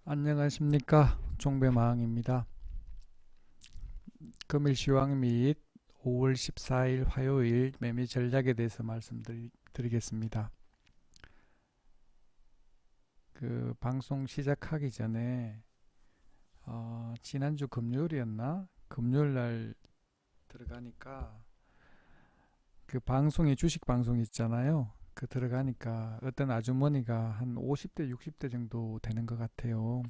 안녕하십니까, 종배마왕입니다. 금일 시황 및 5월 14일 화요일 매매 전략에 대해서 말씀드리겠습니다. 방송 시작하기 전에 지난주 금요일이었나? 금요일 날 들어가니까 그 방송에 주식 방송 있잖아요. 그 들어가니까 어떤 아주머니가 한 50대 60대 정도 되는 것 같아요.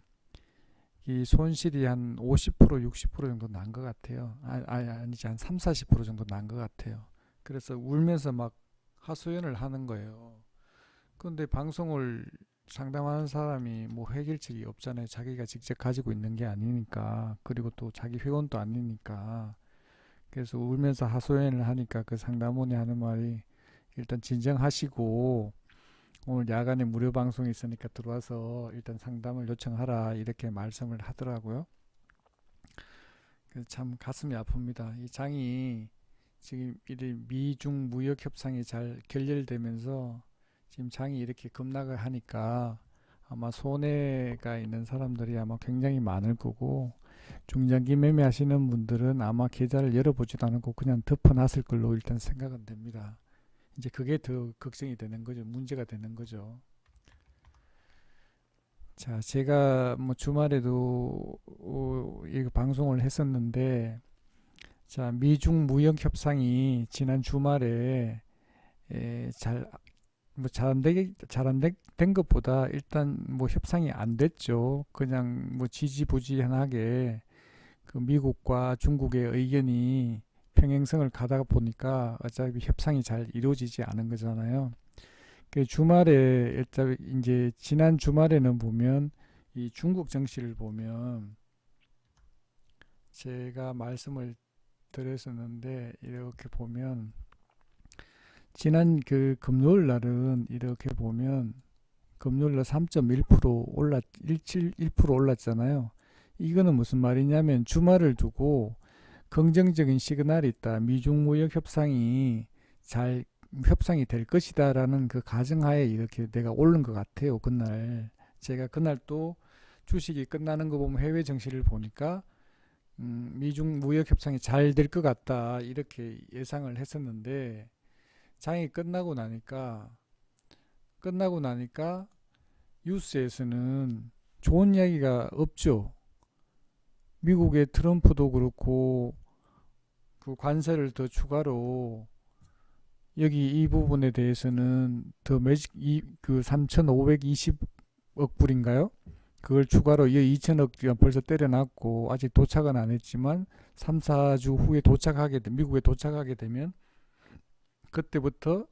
이 손실이 한 50% 60% 정도 난 것 같아요. 아니지, 한 3, 40% 정도 난 것 같아요. 그래서 울면서 막 하소연을 하는 거예요. 그런데 방송을 상담하는 사람이 뭐 해결책이 없잖아요. 자기가 직접 가지고 있는 게 아니니까. 그리고 또 자기 회원도 아니니까. 그래서 울면서 하소연을 하니까 그 상담원이 하는 말이, 일단 진정하시고 오늘 야간에 무료 방송이 있으니까 들어와서 일단 상담을 요청하라, 이렇게 말씀을 하더라고요. 참 가슴이 아픕니다. 이 장이 지금 이 미중 무역 협상이 잘 결렬되면서 지금 장이 이렇게 급락을 하니까 아마 손해가 있는 사람들이 아마 굉장히 많을 거고, 중장기 매매하시는 분들은 아마 계좌를 열어보지도 않고 그냥 덮어놨을 걸로 일단 생각은 됩니다. 이제 그게 더 걱정이 되는 거죠. 문제가 되는 거죠. 자, 제가 뭐 주말에도 이 방송을 했었는데, 자, 미중 무역 협상이 지난 주말에 잘, 뭐 잘 안 된 것보다 일단 뭐 협상이 안 됐죠. 그냥 뭐 지지부진하게 그 미국과 중국의 의견이 평행선을 가다가 보니까 어차피 협상이 잘 이루어지지 않은 거잖아요. 그 주말에 일단 이제 지난 주말에는 보면 이 중국 정시를 보면 제가 말씀을 드렸었는데, 이렇게 보면 지난 그 금요일 날은 이렇게 보면 금요일 날 3.1% 올랐 1.1% 올랐잖아요. 이거는 무슨 말이냐면 주말을 두고 긍정적인 시그널이 있다. 미중 무역 협상이 잘 협상이 될 것이다라는 그 가정하에 이렇게 내가 오른 것 같아요. 그날 제가 그날 또 주식이 끝나는 거 보면 해외 정시를 보니까 미중 무역 협상이 잘 될 것 같다, 이렇게 예상을 했었는데, 장이 끝나고 나니까 뉴스에서는 좋은 이야기가 없죠. 미국의 트럼프도 그렇고 그 관세를 더 추가로 여기 이 부분에 대해서는 더 매직 그 3,520억 불인가요? 그걸 추가로 2천억 벌써 때려놨고 아직 도착은 안 했지만 3, 4주 후에 미국에 도착하게 되면 그때부터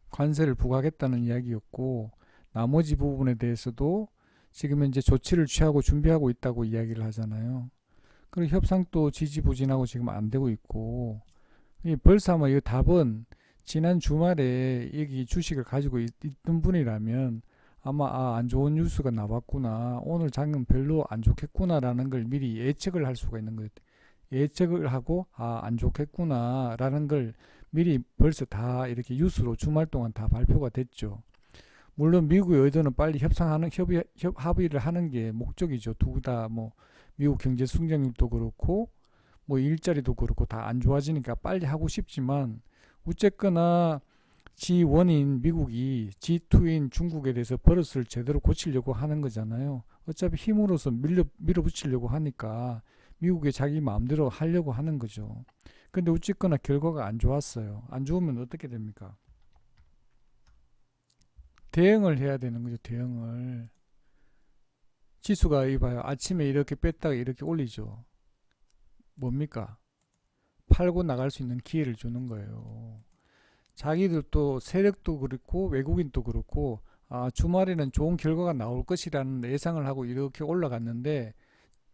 관세를 부과하겠다는 이야기였고, 나머지 부분에 대해서도 지금 현재 조치를 취하고 준비하고 있다고 이야기를 하잖아요. 그리고 협상도 지지부진하고 지금 안 되고 있고, 벌써 아마 이 답은 지난 주말에 여기 주식을 가지고 있던 분이라면 아마 안 좋은 뉴스가 나왔구나, 오늘 장은 별로 안 좋겠구나라는 걸 미리 예측을 할 수가 있는 거예요. 예측을 하고 안 좋겠구나라는 걸 미리 벌써 다 이렇게 뉴스로 주말 동안 다 발표가 됐죠. 물론 미국의 의도는 빨리 합의를 하는 게 목적이죠. 두 다 뭐 미국 경제 성장률도 그렇고 뭐 일자리도 그렇고 다 안 좋아지니까 빨리 하고 싶지만, 어쨌거나 G1인 미국이 G2인 중국에 대해서 버릇을 제대로 고치려고 하는 거잖아요. 어차피 힘으로서 밀어붙이려고 하니까 미국이 자기 마음대로 하려고 하는 거죠. 근데 어쨌거나 결과가 안 좋았어요. 안 좋으면 어떻게 됩니까? 대응을 해야 되는 거죠. 대응을. 지수가 이봐요. 아침에 이렇게 뺐다가 이렇게 올리죠. 뭡니까? 팔고 나갈 수 있는 기회를 주는 거예요. 자기들도 세력도 그렇고 외국인도 그렇고 주말에는 좋은 결과가 나올 것이라는 예상을 하고 이렇게 올라갔는데,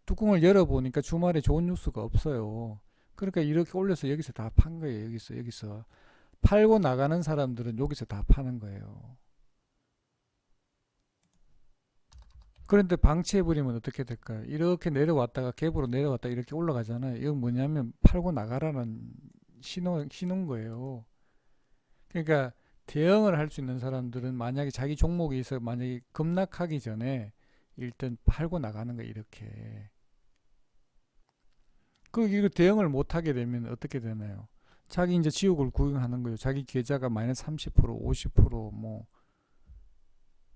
뚜껑을 열어보니까 주말에 좋은 뉴스가 없어요. 그러니까 이렇게 올려서 여기서 다 판 거예요. 여기서 팔고 나가는 사람들은 여기서 다 파는 거예요. 그런데 방치해버리면 어떻게 될까요? 이렇게 내려왔다가 갭으로 내려왔다 이렇게 올라가잖아요. 이건 뭐냐면 팔고 나가라는 신호인 거예요. 그러니까 대응을 할 수 있는 사람들은 만약에 자기 종목에 있어 만약에 급락하기 전에 일단 팔고 나가는 거 이렇게. 이거 대응을 못 하게 되면 어떻게 되나요? 자기 이제 지옥을 구경하는 거예요. 자기 계좌가 마이너스 30%, 50%뭐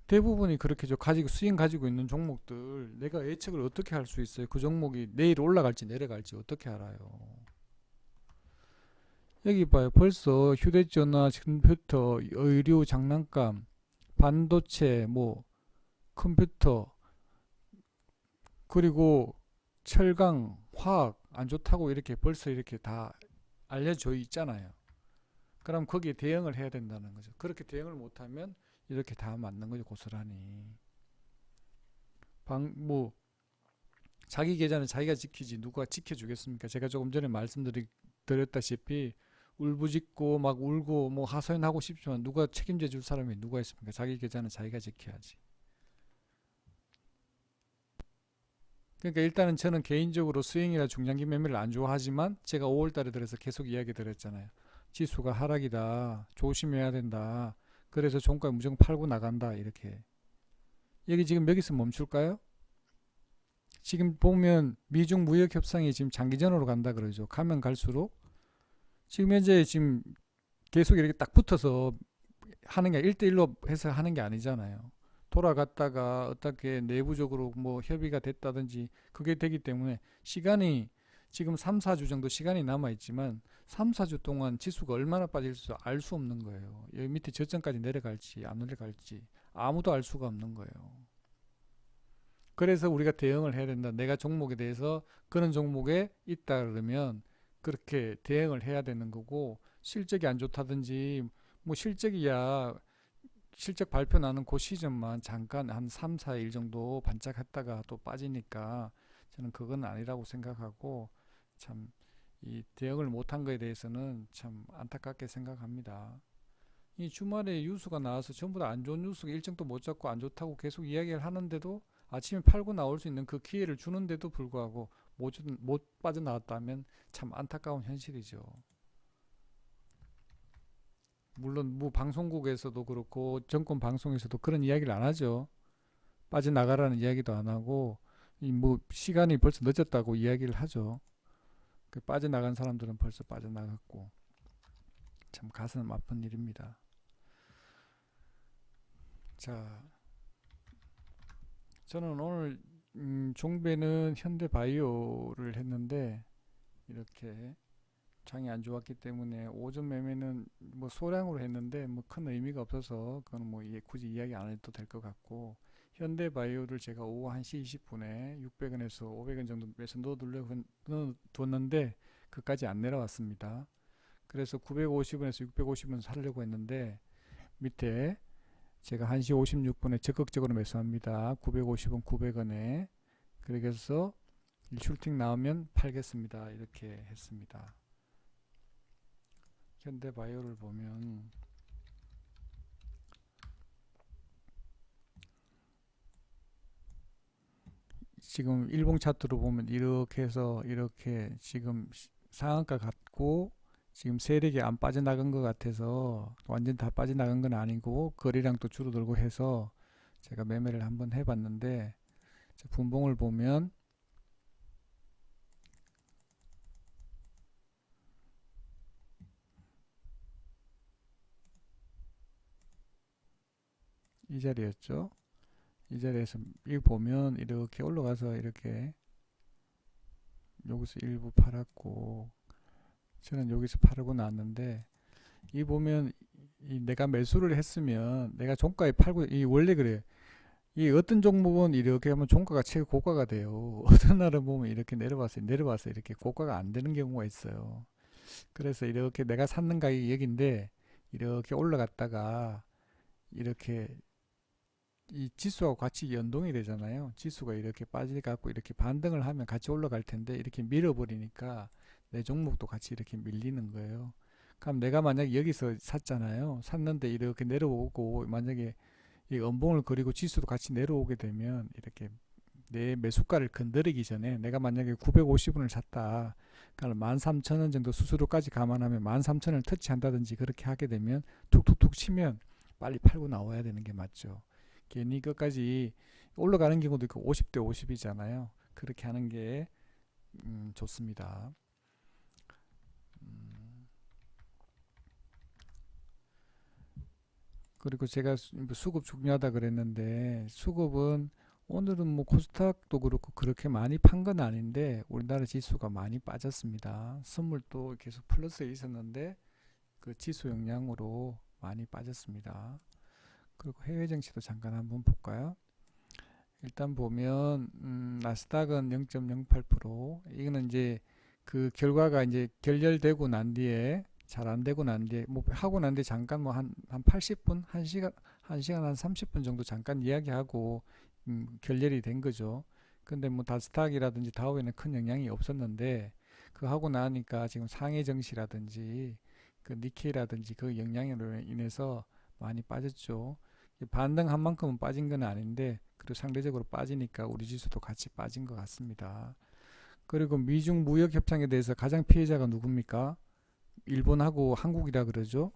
대부분이 그렇게 가지고 수익 가지고 있는 종목들 내가 예측을 어떻게 할 수 있어요? 그 종목이 내일 올라갈지 내려갈지 어떻게 알아요? 여기 봐요. 벌써 휴대전화, 컴퓨터, 의류, 장난감, 반도체, 뭐 컴퓨터 그리고 철강, 화학 안 좋다고 이렇게 벌써 이렇게 다 알려져 있잖아요. 그럼 거기에 대응을 해야 된다는 거죠. 그렇게 대응을 못하면 이렇게 다 맞는 거죠. 고스란히. 뭐 자기 계좌는 자기가 지키지 누가 지켜주겠습니까? 제가 조금 전에 말씀드렸다시피 울부짖고 막 울고 뭐 하소연하고 싶지만 누가 책임져 줄 사람이 누가 있습니까? 자기 계좌는 자기가 지켜야지. 그러니까 일단은 저는 개인적으로 스윙이나 중장기 매매를 안 좋아하지만 제가 5월 달에 들어서 계속 이야기 드렸잖아요. 지수가 하락이다. 조심해야 된다. 그래서 종가 무조건 팔고 나간다. 이렇게. 여기 지금 여기서 멈출까요? 지금 보면 미중 무역 협상이 지금 장기전으로 간다 그러죠. 가면 갈수록 지금 현재 지금 계속 이렇게 딱 붙어서 하는 게 1대1로 해서 하는 게 아니잖아요. 돌아갔다가 어떻게 내부적으로 뭐 협의가 됐다든지 그게 되기 때문에 시간이 지금 3, 4주 정도 시간이 남아 있지만 3, 4주 동안 지수가 얼마나 빠질지 알 수 없는 거예요. 여기 밑에 저점까지 내려갈지 안 내려갈지 아무도 알 수가 없는 거예요. 그래서 우리가 대응을 해야 된다. 내가 종목에 대해서 그런 종목에 있다 그러면 그렇게 대응을 해야 되는 거고 실적이 안 좋다든지 뭐 실적이야 실적 발표 나는 그 시점만 잠깐 한 3, 4일 정도 반짝했다가 또 빠지니까 저는 그건 아니라고 생각하고 참 이 대응을 못한 거에 대해서는 참 안타깝게 생각합니다. 이 주말에 뉴스가 나와서 전부 다 안 좋은 뉴스가 일정도 못 잡고 안 좋다고 계속 이야기를 하는데도 아침에 팔고 나올 수 있는 그 기회를 주는데도 불구하고 못 빠져나왔다면 참 안타까운 현실이죠. 물론 뭐 방송국에서도 그렇고 정권 방송에서도 그런 이야기를 안 하죠. 빠져나가라는 이야기도 안 하고 이 뭐 시간이 벌써 늦었다고 이야기를 하죠. 그 빠져나간 사람들은 벌써 빠져나갔고 참 가슴 아픈 일입니다. 자, 저는 오늘 종배는 현대바이오를 했는데 이렇게 장이 안 좋았기 때문에 오전 매매는 뭐 소량으로 했는데 뭐 큰 의미가 없어서 그건 뭐 굳이 이야기 안 해도 될 것 같고 현대바이오를 제가 오후 1시 20분에 600원에서 500원 정도 매수 넣어뒀는데 그까지 안 내려왔습니다. 그래서 950원에서 650원 사려고 했는데 밑에 제가 1시 56분에 적극적으로 매수합니다. 950원 900원에 그래서 슈팅 나오면 팔겠습니다. 이렇게 했습니다. 현대바이오를 보면 지금 일봉 차트로 보면 이렇게 해서 이렇게 지금 상한가 같고 지금 세력이 안 빠져나간 것 같아서 완전 다 빠져나간 건 아니고 거래량 또 줄어들고 해서 제가 매매를 한번 해봤는데 분봉을 보면 이 자리였죠. 이 자리에서 이 보면 이렇게 올라가서 이렇게 여기서 일부 팔았고 저는 여기서 팔고 났는데 이 보면 이 내가 매수를 했으면 내가 종가에 팔고 이 원래 그래. 이 어떤 종목은 이렇게 하면 종가가 최고가가 돼요. 어떤 날은 보면 이렇게 내려와서 이렇게 고가가 안 되는 경우가 있어요. 그래서 이렇게 내가 샀는 가격이 여기인데 이렇게 올라갔다가 이렇게 이 지수하고 같이 연동이 되잖아요. 지수가 이렇게 빠져갖고 이렇게 반등을 하면 같이 올라갈 텐데 이렇게 밀어버리니까 내 종목도 같이 이렇게 밀리는 거예요. 그럼 내가 만약에 여기서 샀잖아요. 샀는데 이렇게 내려오고 만약에 이 음봉을 그리고 지수도 같이 내려오게 되면 이렇게 내 매수가를 건드리기 전에 내가 만약에 950원을 샀다. 그러니까 13,000원 정도 수수료까지 감안하면 13,000원을 터치한다든지 그렇게 하게 되면 툭툭툭 치면 빨리 팔고 나와야 되는 게 맞죠. 괜히 끝까지 올라가는 경우도 있고 50대 50이잖아요. 그렇게 하는 게 좋습니다. 그리고 제가 수급 중요하다 그랬는데 수급은 오늘은 뭐 코스닥도 그렇고 그렇게 많이 판 건 아닌데 우리나라 지수가 많이 빠졌습니다. 선물도 계속 플러스에 있었는데 그 지수 영향으로 많이 빠졌습니다. 그리고 해외 증시도 잠깐 한번 볼까요? 일단 보면 나스닥은 0.08%. 이거는 이제 그 결과가 이제 결렬되고 난 뒤에 잘 안 되고 난 뒤에 뭐 하고 난 뒤에 잠깐 뭐 한 80분, 1시간 한 30분 정도 잠깐 이야기하고 결렬이 된 거죠. 근데 뭐 다스닥이라든지 다우에는 큰 영향이 없었는데 그 하고 나니까 지금 상해 증시라든지 그 니케이라든지 그 영향으로 인해서 많이 빠졌죠. 반등한 만큼은 빠진 건 아닌데 그리고 상대적으로 빠지니까 우리 지수도 같이 빠진 것 같습니다. 그리고 미중 무역 협상에 대해서 가장 피해자가 누굽니까? 일본하고 한국이라 그러죠.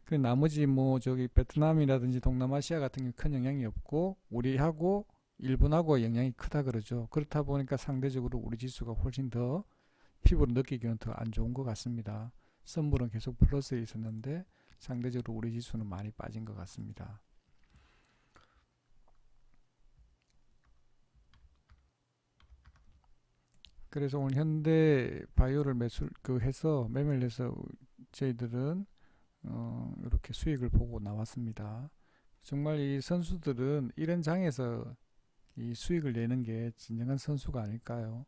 그 나머지 뭐 저기 베트남이라든지 동남아시아 같은 경우 큰 영향이 없고 우리하고 일본하고 영향이 크다 그러죠. 그렇다 보니까 상대적으로 우리 지수가 훨씬 더 피부로 느끼기는 더 안 좋은 것 같습니다. 선물은 계속 플러스에 있었는데 상대적으로 우리 지수는 많이 빠진 것 같습니다. 그래서 오늘 현대 바이오를 해서 매매를 해서 저희들은 이렇게 수익을 보고 나왔습니다. 정말 이 선수들은 이런 장에서 이 수익을 내는 게 진정한 선수가 아닐까요?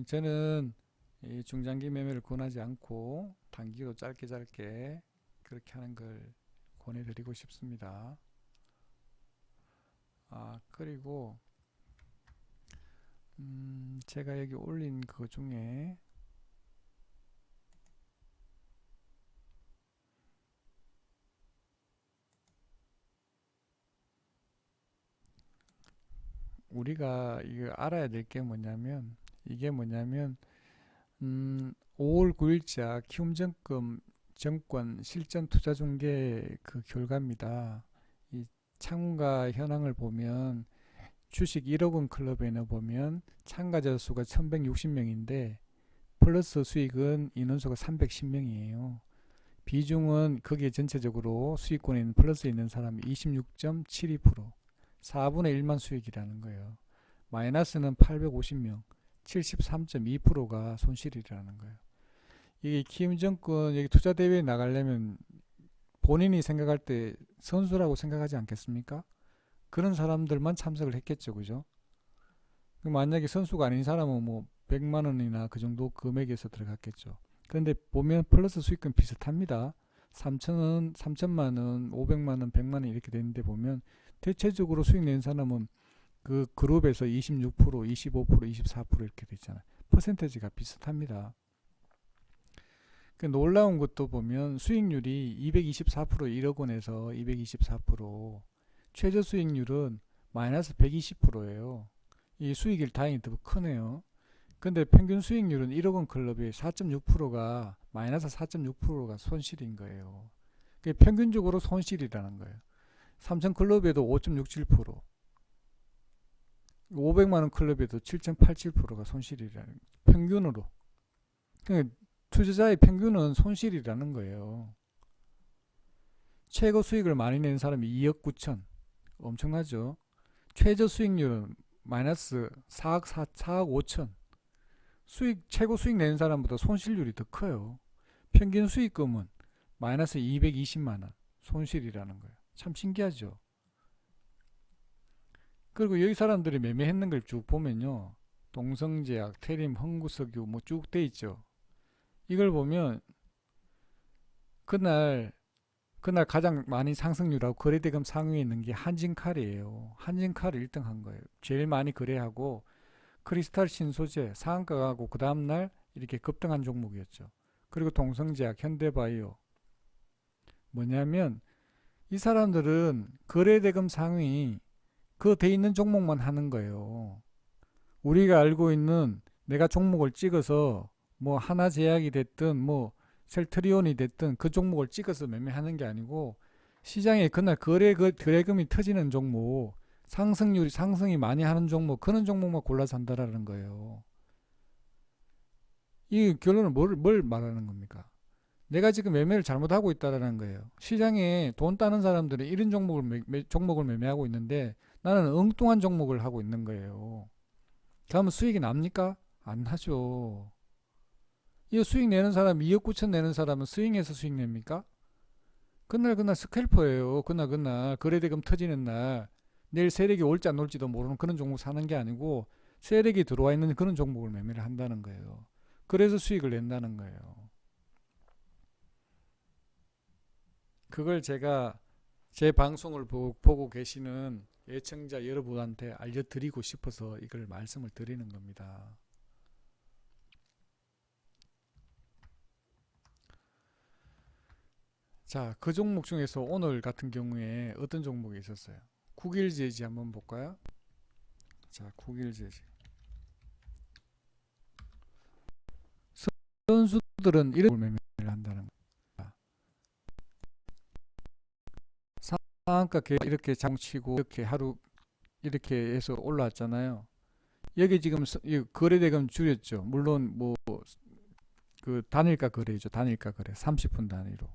저는 이 중장기 매매를 권하지 않고 단기로 짧게 짧게 그렇게 하는 걸 권해드리고 싶습니다. 그리고 제가 여기 올린 그 중에 우리가 이거 알아야 될 게 뭐냐면 이게 뭐냐면 5월 9일자 키움증권 정권 실전 투자 중개 그 결과입니다. 이 참가 현황을 보면 주식 1억 원 클럽에는 보면 참가자 수가 1160명인데 플러스 수익은 인원수가 310명이에요. 비중은 거기에 전체적으로 수익권에 있는 플러스에 있는 사람이 26.72%, 4분의 1만 수익이라는 거예요. 마이너스는 850명, 73.2%가 손실이라는 거예요. 이게 키움증권 여기 투자 대회에 나가려면 본인이 생각할 때 선수라고 생각하지 않겠습니까? 그런 사람들만 참석을 했겠죠, 그죠? 만약에 선수가 아닌 사람은 뭐 100만 원이나 그 정도 금액에서 들어갔겠죠. 그런데 보면 플러스 수익금 비슷합니다. 3천원, 3천만 원, 500만 원, 100만 원 이렇게 되는데 보면 대체적으로 수익 낸 사람은 그 그룹에서 26%, 25%, 24% 이렇게 되잖아요. 퍼센테이지가 비슷합니다. 그 놀라운 것도 보면 수익률이 224% 1억 원에서 224%, 최저 수익률은 마이너스 120%예요. 이 수익일 다행히 더 크네요. 근데 평균 수익률은 1억 원 클럽의 4.6%가 마이너스 4.6%가 손실인 거예요. 그게 평균적으로 손실이라는 거예요. 3천 클럽에도 5.67%, 500만 원 클럽에도 7.87%가 손실이라는 평균으로. 그러니까 투자자의 평균은 손실이라는 거예요. 최고 수익을 많이 낸 사람이 2억 9천, 엄청나죠. 최저 수익률은 마이너스 4억 5천. 최고 수익 내는 사람보다 손실률이 더 커요. 평균 수익금은 마이너스 220만 원 손실이라는 거예요. 참 신기하죠. 그리고 여기 사람들이 매매했는 걸 쭉 보면요, 동성제약, 태림, 흥구석유 뭐 쭉 돼 있죠. 이걸 보면 그날 가장 많이 상승률하고 거래대금 상위에 있는 게 한진칼이에요. 한진칼을 1등 한 거예요. 제일 많이 거래하고 크리스탈 신소재 상한가하고 그 다음날 이렇게 급등한 종목이었죠. 그리고 동성제약, 현대바이오. 뭐냐면 이 사람들은 거래대금 상위 그 돼 있는 종목만 하는 거예요. 우리가 알고 있는 내가 종목을 찍어서 뭐 하나제약이 됐든 뭐 셀트리온이 됐든 그 종목을 찍어서 매매하는 게 아니고 시장에 그날 거래금이 터지는 종목 상승이 많이 하는 종목, 그런 종목만 골라서 한다라는 거예요. 이 결론은 뭘 말하는 겁니까? 내가 지금 매매를 잘못하고 있다라는 거예요. 시장에 돈 따는 사람들이 이런 종목을 매매하고 있는데 나는 엉뚱한 종목을 하고 있는 거예요. 그러면 수익이 납니까? 안 나죠. 이 수익 내는 사람, 2억 9천 내는 사람은 스윙에서 수익 냅니까? 그날 스캘퍼예요. 그날 거래대금 터지는 날 내일 세력이 올지 안 올지도 모르는 그런 종목 사는 게 아니고 세력이 들어와 있는 그런 종목을 매매를 한다는 거예요. 그래서 수익을 낸다는 거예요. 그걸 제가 제 방송을 보고 계시는 예청자 여러분한테 알려드리고 싶어서 이걸 말씀을 드리는 겁니다. 자, 그 종목 중에서 오늘 같은 경우에 어떤 종목이 있었어요? 국일제지 한번 볼까요? 자, 국일제지. 선수들은 이런 매매를 한다는 거야. 상한가 이렇게 장치고 이렇게 하루 이렇게 해서 올라왔잖아요. 여기 지금 거래대금 줄였죠. 물론 뭐 그 단일가 거래죠. 단일가 거래 30분 단위로.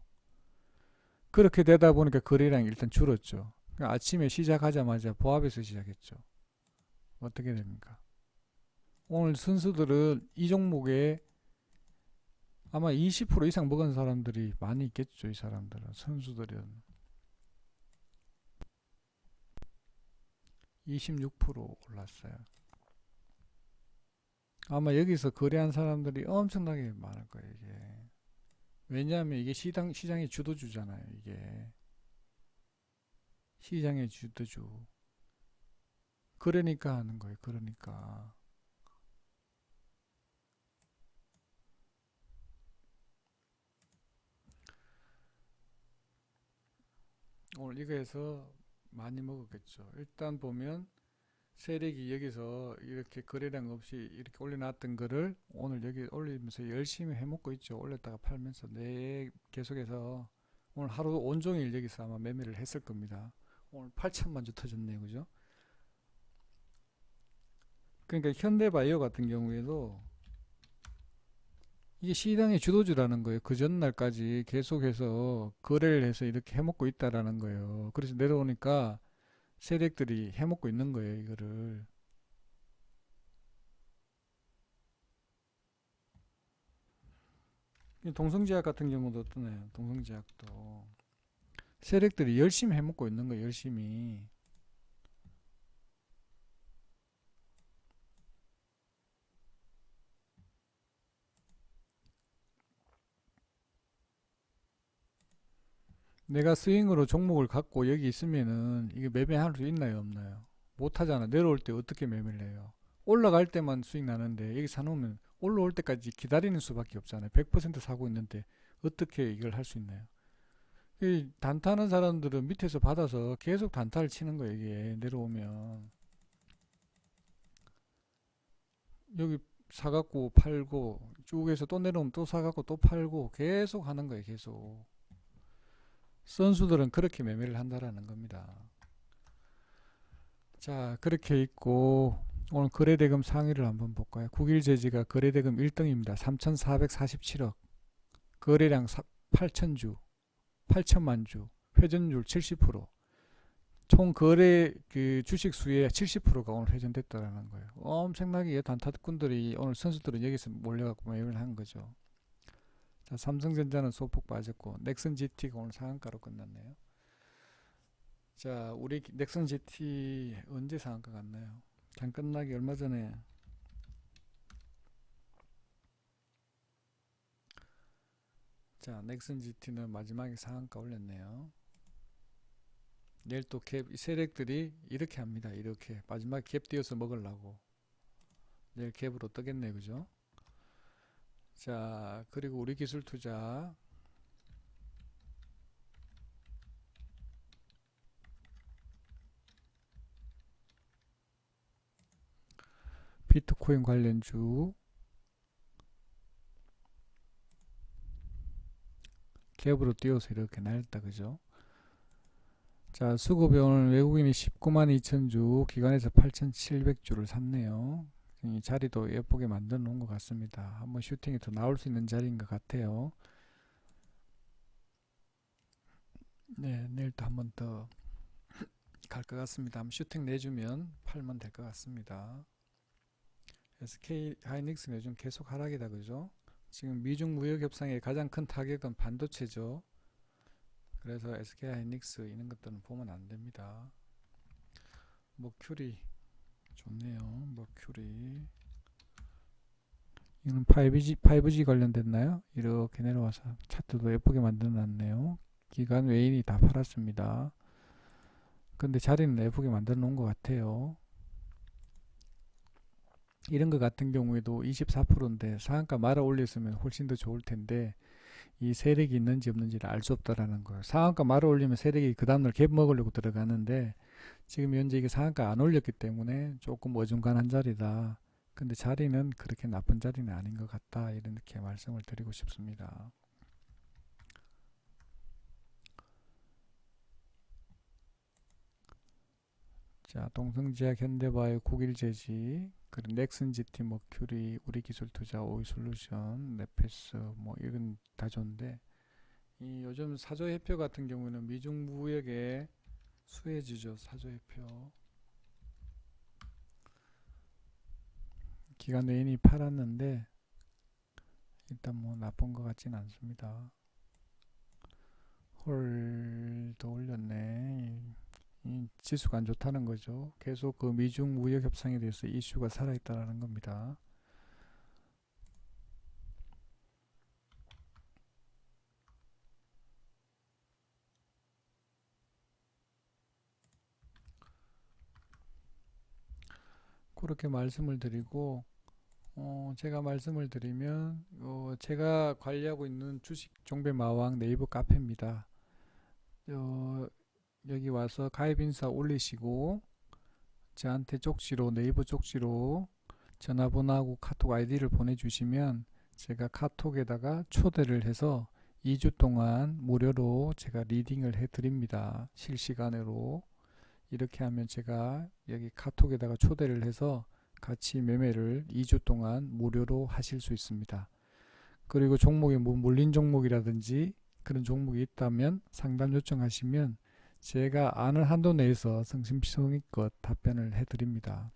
그렇게 되다 보니까 거래량이 일단 줄었죠. 그러니까 아침에 시작하자마자 보합에서 시작했죠. 어떻게 됩니까? 오늘 선수들은 이 종목에 아마 20% 이상 먹은 사람들이 많이 있겠죠. 이 사람들은 선수들은 26% 올랐어요. 아마 여기서 거래한 사람들이 엄청나게 많을 거예요. 이게 왜냐하면 이게 시장의 주도주잖아요. 이게 시장의 주도주. 그러니까 하는 거예요. 그러니까 오늘 이거에서 많이 먹었겠죠. 일단 보면 세력이 여기서 이렇게 거래량 없이 이렇게 올려놨던 거를 오늘 여기 올리면서 열심히 해먹고 있죠. 올렸다가 팔면서 계속해서 오늘 하루 온종일 여기서 아마 매매를 했을 겁니다. 오늘 8천만 주 터졌네요. 그죠? 그러니까 현대바이오 같은 경우에도 이게 시장의 주도주라는 거예요. 그 전날까지 계속해서 거래를 해서 이렇게 해먹고 있다라는 거예요. 그래서 내려오니까 세력들이 해먹고 있는 거예요. 이거를. 동성제약 같은 경우도 어떠네요. 동성제약도 세력들이 열심히 해먹고 있는 거예요. 열심히. 내가 스윙으로 종목을 갖고 여기 있으면은 이게 매매할 수 있나요, 없나요? 못 하잖아. 내려올 때 어떻게 매매를 해요? 올라갈 때만 수익 나는데 여기 사놓으면 올라올 때까지 기다리는 수밖에 없잖아요. 100% 사고 있는데 어떻게 이걸 할 수 있나요? 이 단타하는 사람들은 밑에서 받아서 계속 단타를 치는 거예요. 이게 내려오면 여기 사갖고 팔고 쭉 해서 또 내려오면 또 사갖고 또 팔고 계속 하는 거예요. 계속. 선수들은 그렇게 매매를 한다라는 겁니다. 자, 그렇게 있고 오늘 거래대금 상위를 한번 볼까요? 국일제지가 거래대금 1등입니다. 3,447억. 거래량 8천주, 8천만 주, 회전율 70%. 총 거래 그 주식 수의 70%가 오늘 회전됐다라는 거예요. 엄청나게 단타꾼들이 오늘 선수들은 여기서 몰려갖고 매매를 한 거죠. 자, 삼성전자는 소폭 빠졌고 넥슨 GT가 오늘 상한가로 끝났네요. 자, 우리 넥슨 GT 언제 상한가 갔나요? 장 끝나기 얼마 전에 자, 넥슨 GT는 마지막에 상한가 올렸네요. 내일 또 세력들이 이렇게 합니다. 이렇게 마지막에 갭 띄어서 먹으려고 내일 갭으로 뜨겠네. 그죠? 자, 그리고 우리 기술 투자 비트코인 관련주 갭으로 띄어서 이렇게 날렸다. 그죠? 자, 수급이 외국인이 19만 2천 주, 기관에서 8,700주를 샀네요. 이 자리도 예쁘게 만들어 놓은 것 같습니다. 한번 슈팅이 더 나올 수 있는 자리인 것 같아요. 네, 내일도 한번 더 갈 것 같습니다. 한번 슈팅 내주면 팔면 될 것 같습니다. SK 하이닉스는 요즘 계속 하락이다, 그죠? 지금 미중 무역 협상의 가장 큰 타격은 반도체죠. 그래서 SK 하이닉스 이런 것들은 보면 안 됩니다. 머큐리 좋네요. 머큐리 이거는 5G 관련됐나요? 이렇게 내려와서 차트도 예쁘게 만들어 놨네요. 기관 외인이 다 팔았습니다. 근데 자리는 예쁘게 만들어 놓은 것 같아요. 이런 것 같은 경우에도 24%인데 상한가 말아 올렸으면 훨씬 더 좋을 텐데 이 세력이 있는지 없는지를 알 수 없다라는 거예요. 상한가 말아 올리면 세력이 그 다음날 갭 먹으려고 들어가는데 지금 현재 이게 상한가 안 올렸기 때문에 조금 어중간한 자리다. 근데 자리는 그렇게 나쁜 자리는 아닌 것 같다. 이렇게 말씀을 드리고 싶습니다. 자, 동성제약, 현대바이오, 국일제지, 그리고 넥슨GT, 머큐리, 우리기술투자, 오이솔루션, 네페스, 뭐 이건 다 좋은데 이 요즘 사조회표 같은 경우는 미중 무역의 수혜주죠. 사조회표. 기관 외인이 팔았는데 일단 뭐 나쁜 것 같진 않습니다. 홀 더 올렸네. 이 지수가 안 좋다는 거죠. 계속 그 미중 무역 협상에 대해서 이슈가 살아있다는 겁니다. 그렇게 말씀을 드리고 제가 말씀을 드리면 제가 관리하고 있는 주식 종배마왕 네이버 카페입니다. 여기 와서 가입 인사 올리시고 저한테 쪽지로 네이버 쪽지로 전화번호하고 카톡 아이디를 보내주시면 제가 카톡에다가 초대를 해서 2주 동안 무료로 제가 리딩을 해드립니다. 실시간으로. 이렇게 하면 제가 여기 카톡에다가 초대를 해서 같이 매매를 2주 동안 무료로 하실 수 있습니다. 그리고 종목이 뭐 물린 종목이라든지 그런 종목이 있다면 상담 요청하시면 제가 아는 한도 내에서 성심성의껏 답변을 해드립니다.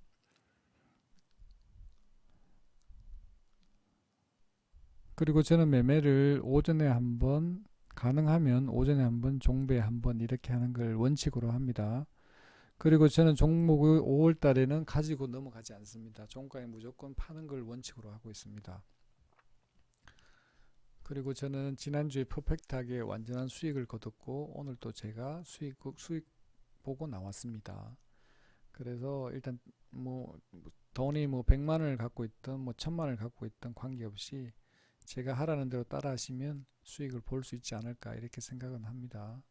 그리고 저는 매매를 오전에 한번, 가능하면 오전에 한번, 종배에 한번 이렇게 하는 걸 원칙으로 합니다. 그리고 저는 종목을 5월 달에는 가지고 넘어가지 않습니다. 종가에 무조건 파는 걸 원칙으로 하고 있습니다. 그리고 저는 지난주에 퍼펙트하게 완전한 수익을 거뒀고 오늘 또 제가 수익 보고 나왔습니다. 그래서 일단 뭐 돈이 뭐 100만원을 갖고 있든 뭐 1000만원을 갖고 있든 관계없이 제가 하라는 대로 따라 하시면 수익을 볼 수 있지 않을까 이렇게 생각은 합니다.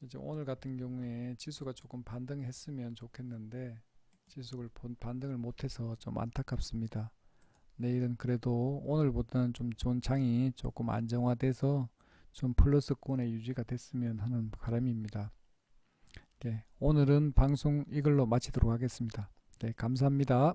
이제 오늘 같은 경우에 지수가 조금 반등했으면 좋겠는데 지수를 반등을 못해서 좀 안타깝습니다. 내일은 그래도 오늘보다는 좀 좋은 장이 조금 안정화돼서 좀 플러스권에 유지가 됐으면 하는 바람입니다. 네, 오늘은 방송 이걸로 마치도록 하겠습니다. 네, 감사합니다.